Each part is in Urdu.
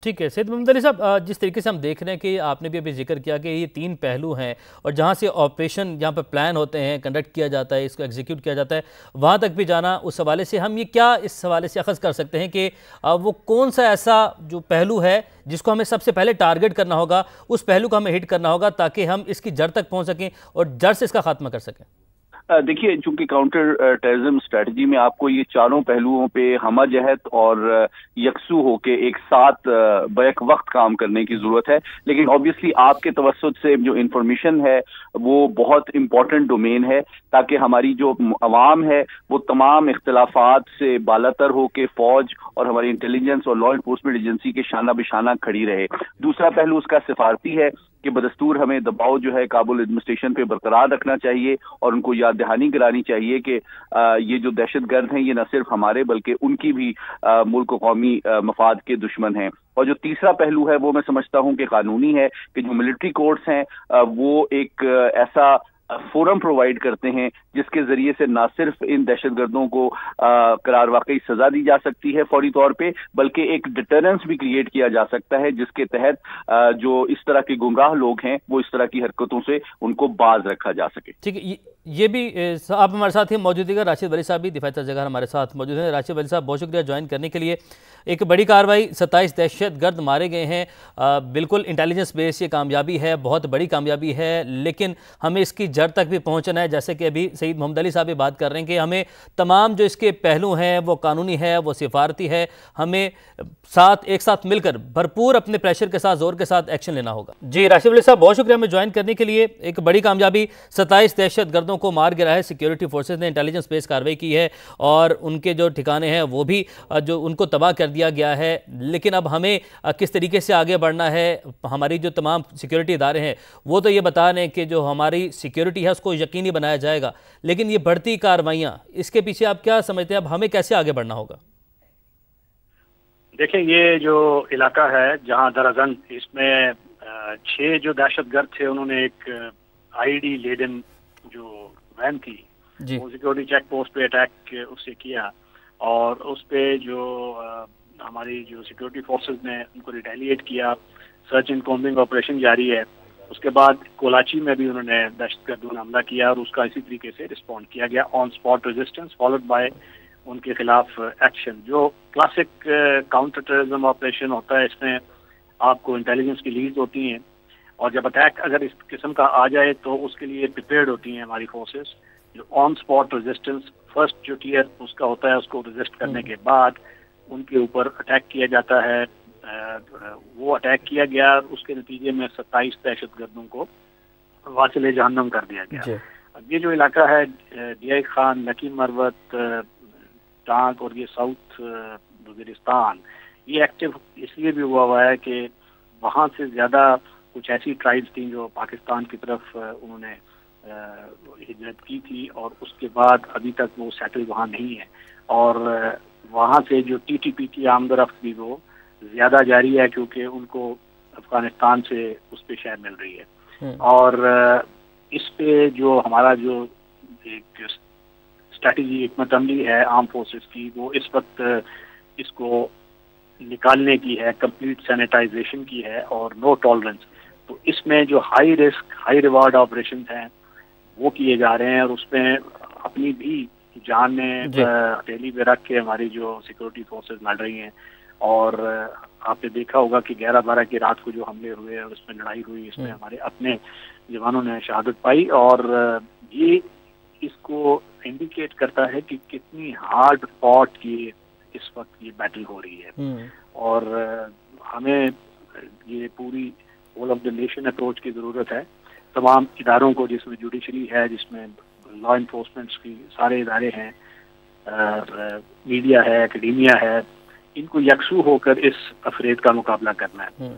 ٹھیک ہے سید محمد علی صاحب، جس طریقے سے ہم دیکھ رہے ہیں کہ آپ نے بھی ابھی ذکر کیا کہ یہ 3 پہلو ہیں، اور جہاں سے آپریشن جہاں پہ پلان ہوتے ہیں، کنڈکٹ کیا جاتا ہے، اس کو ایگزیکیوٹ کیا جاتا ہے، وہاں تک بھی جانا، اس حوالے سے ہم یہ کیا اس حوالے سے اخذ کر سکتے ہیں کہ وہ کون سا ایسا جو پہلو ہے جس کو ہمیں سب سے پہلے ٹارگٹ کرنا ہوگا، اس پہلو کو ہمیں ہٹ کرنا ہوگا تاکہ ہم اس کی جڑ تک پہنچ سکیں اور جڑ سے اس کا خاتمہ کر سکیں؟ دیکھیے، چونکہ کاؤنٹر ٹیررزم اسٹریٹجی میں آپ کو یہ چاروں پہلوؤں پہ ہمہ جہت اور یکسو ہو کے ایک ساتھ بیک وقت کام کرنے کی ضرورت ہے. لیکن آبویسلی آپ کے توسط سے جو انفارمیشن ہے وہ بہت امپورٹنٹ ڈومین ہے، تاکہ ہماری جو عوام ہے وہ تمام اختلافات سے بالاتر ہو کے فوج اور ہماری انٹیلیجنس اور لا انفورسمنٹ ایجنسی کے شانہ بشانہ کھڑی رہے. دوسرا پہلو اس کا سفارتی ہے کہ بدستور ہمیں دباؤ جو ہے کابل ایڈمنسٹریشن پہ برقرار رکھنا چاہیے اور ان کو یاد دہانی کرانی چاہیے کہ یہ جو دہشت گرد ہیں یہ نہ صرف ہمارے بلکہ ان کی بھی ملک و قومی مفاد کے دشمن ہیں. اور جو تیسرا پہلو ہے وہ میں سمجھتا ہوں کہ قانونی ہے، کہ جو ملٹری کورٹس ہیں وہ ایک ایسا فورم پرووائڈ کرتے ہیں جس کے ذریعے سے نہ صرف ان دہشت گردوں کو قرار واقعی سزا دی جا سکتی ہے فوری طور پہ، بلکہ ایک ڈیٹرنس بھی کریٹ کیا جا سکتا ہے جس کے تحت جو اس طرح کے گمراہ لوگ ہیں وہ اس طرح کی حرکتوں سے ان کو باز رکھا جا سکے. ٹھیک ہے، یہ بھی آپ ہمارے ساتھ ہی موجود ہیں. راشد ولی صاحب بھی دفاعی ترجمہ ہمارے ساتھ موجود ہیں. راشد ولی صاحب بہت شکریہ جوائن کرنے کے لیے. ایک بڑی کارروائی، 27 دہشت گرد مارے گئے ہیں، بالکل انٹیلیجنس بیس یہ کامیابی ہے، بہت بڑی کامیابی ہے، لیکن ہمیں اس کی جڑ تک بھی پہنچنا ہے. جیسے کہ ابھی سید محمد علی صاحب بھی بات کر رہے ہیں کہ ہمیں تمام جو اس کے پہلو ہیں وہ قانونی ہے، وہ سفارتی ہے، ہمیں ایک ساتھ مل کر بھرپور اپنے پریشر کے ساتھ، زور کے ساتھ ایکشن لینا ہوگا. جی راشد ولی صاحب بہت شکریہ ہمیں جوائن کرنے کے لیے. ایک بڑی کامیابی، 27 دہشت گردوں کو مار گرا ہے سیکیورٹی فورسز نے، انٹیلیجنس بیس کارروائی کی ہے اور ان کے جو ٹھکانے ہیں وہ بھی جو ان کو تباہ کر دیا گیا ہے. لیکن اب ہمیں کس طریقے سے آگے بڑھنا ہے، ہماری جو تمام سیکیورٹی ادارے ہیں وہ تو یہ بتا رہے ہیں کہ جو ہماری سیکیورٹی ہے اس کو یقینی بنایا جائے گا، لیکن یہ بڑھتی کارروائیاں، اس کے پیچھے آپ کیا سمجھتے ہیں اب ہمیں کیسے آگے بڑھنا ہوگا؟ دیکھیں، یہ جو علاقہ ہے جہاں دراصل اس میں 6 جو دہشت گرد تھے، انہوں نے ایک آئی ڈی لیڈن جو وین تھی وہ سیکورٹی چیک پوسٹ پہ اٹیک اس سے کیا، اور اس پہ جو ہماری جو سیکورٹی فورسز نے ان کو ریٹیلیٹ کیا. سرچ اینڈ کامبنگ آپریشن جاری ہے. اس کے بعد کولاچی میں بھی انہوں نے دہشت گردوں نے حملہ کیا اور اس کا اسی طریقے سے رسپونڈ کیا گیا، on spot resistance followed by ان کے خلاف ایکشن. جو کلاسک کاؤنٹر ٹیررزم آپریشن ہوتا ہے، اس میں آپ کو انٹیلیجنس کی لیڈز ہوتی ہیں، اور جب اٹیک اگر اس قسم کا آ جائے تو اس کے لیے پریپیئرڈ ہوتی ہیں ہماری فورسز. جو آن اسپاٹ ریزسٹنس فرسٹ جو ٹیئر اس کا ہوتا ہے، اس کو ریزسٹ کرنے کے بعد ان کے اوپر اٹیک کیا جاتا ہے. وہ اٹیک کیا گیا، اس کے نتیجے میں 27 دہشت گردوں کو واصل جہنم کر دیا گیا. یہ جو علاقہ ہے ڈی آئی خان، نکی مروت، ٹانک اور یہ ساؤتھ وزیرستان، یہ ایکٹیو اس لیے بھی ہوا ہے کہ وہاں سے زیادہ کچھ ایسی ٹرائبز تھیں جو پاکستان کی طرف انہوں نے ہجرت کی تھی، اور اس کے بعد ابھی تک وہ سیٹل وہاں نہیں ہے، اور وہاں سے جو ٹی ٹی پی کی آمد و رفت بھی وہ زیادہ جاری ہے کیونکہ ان کو افغانستان سے اس پہ شے مل رہی ہے. اور اس پہ جو ہمارا جو ایک اسٹریٹجی حکمت عملی ہے عام فورسز کی، وہ اس وقت اس کو نکالنے کی ہے، کمپلیٹ سینیٹائزیشن کی ہے اور نو ٹالرنس. تو اس میں جو high risk high reward operations ہیں وہ کیے جا رہے ہیں، اور اس میں اپنی بھی جان ہتھیلی پہ رکھ کے ہماری جو سیکورٹی فورسز لڑ رہی ہیں. اور آپ نے دیکھا ہوگا کہ 11/12 کی رات کو جو حملے ہوئے اور اس میں لڑائی ہوئی، اس میں ہمارے اپنے جوانوں نے شہادت پائی، اور یہ اس کو انڈیکیٹ کرتا ہے کہ کتنی ہارڈ فاٹ کی اس وقت یہ بیٹل ہو رہی ہے. اور ہمیں یہ پوری whole of the nation approach کی ضرورت ہے. تمام اداروں کو، جس میں جوڈیشری ہے، جس میں لا انفورسمنٹ کی سارے ادارے ہیں، میڈیا ہے، اکیڈیمیا ہے، ان کو یکسو ہو کر اس افراد کا مقابلہ کرنا ہے.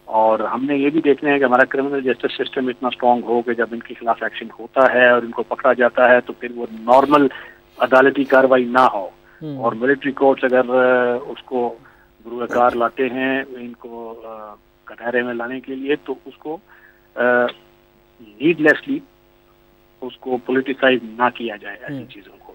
اور ہم نے یہ بھی دیکھنا ہے کہ ہمارا کرمنل جسٹس سسٹم اتنا اسٹرانگ ہو کہ جب ان کے خلاف ایکشن ہوتا ہے اور ان کو پکڑا جاتا ہے تو پھر وہ نارمل عدالتی کارروائی نہ ہو. اور ملٹری کورٹس اگر اس کو بروئے کار لاتے ہیں ان کو کٹہرے میں لانے کے لیے، تو اس کو نیڈ لیسلی اس کو پولیٹیسائز نہ کیا جائے ایسی چیزوں کو.